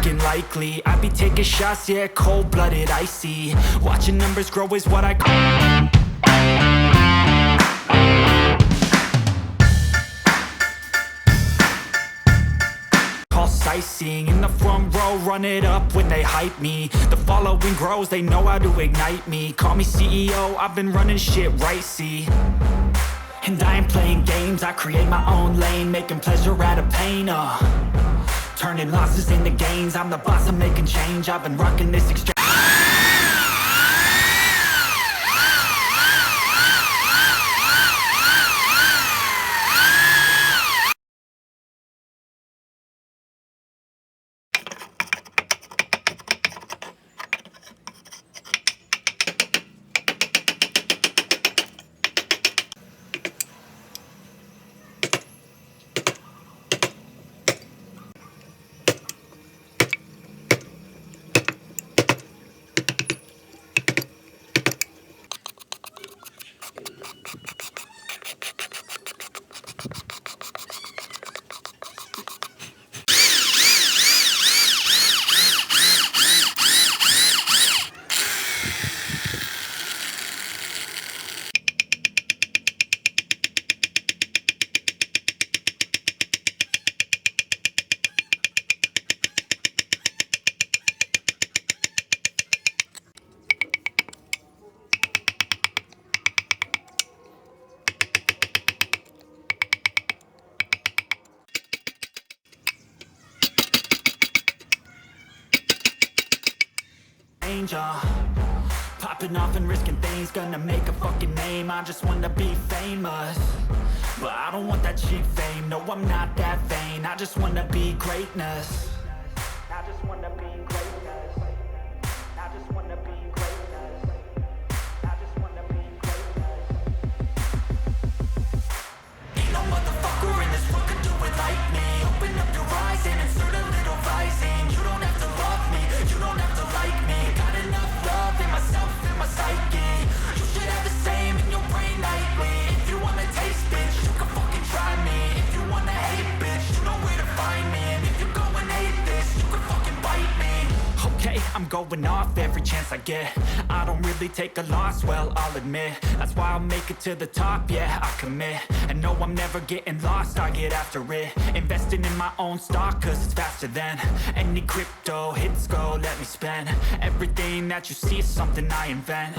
looking likely. I be taking shots, yeah, cold-blooded, icy. Watching numbers grow is what I call sightseeing. In the front row, run it up when they hype me. The following grows, they know how to ignite me. Call me CEO, I've been running shit right, see. And I ain't playing games, I create my own lane, making pleasure out of pain, turning losses into gains. I'm the boss, I'm making change. I've been rocking this exchange. Popping off and risking things, gonna make a fucking name. I just wanna be famous, but I don't want that cheap fame. No, I'm not that vain. I just wanna be greatness. I just wanna be greatness. I just wanna be greatness. I just wanna be greatness. Ain't no motherfucker in this world could do it like me. Open up your eyes and insert a little rising. You don't have to love me, you don't have to like me. Got enough love in myself, in my psyche. You should have the same in your brain nightly. If you wanna taste, bitch, you can fucking try me. If you wanna hate, bitch, you know where to find me. And if you go and hate this, you can fucking bite me. Okay, I'm going off every chance I get. I don't really take a loss, well, I'll admit. That's why I'll make it to the top, yeah, I commit. And no, I'm never getting lost, I get after it. Investing in my own stock, cause it's faster than any crypto hits go, let me spend. Everything that you see is something I invent,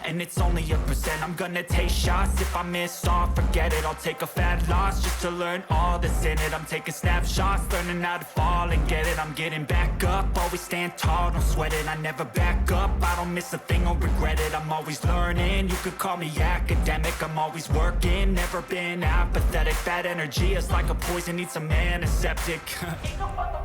and it's only a percent. I'm gonna take shots, if I miss all, forget it. I'll take a fat loss just to learn all that's in it. I'm taking snapshots, learning how to fall and get it. I'm getting back up, always stand tall, don't sweat it. I never back up, I don't miss a thing or regret it. I'm always learning, you could call me academic. I'm always working, never been apathetic. That energy is like a poison, needs a antiseptic. Ain't no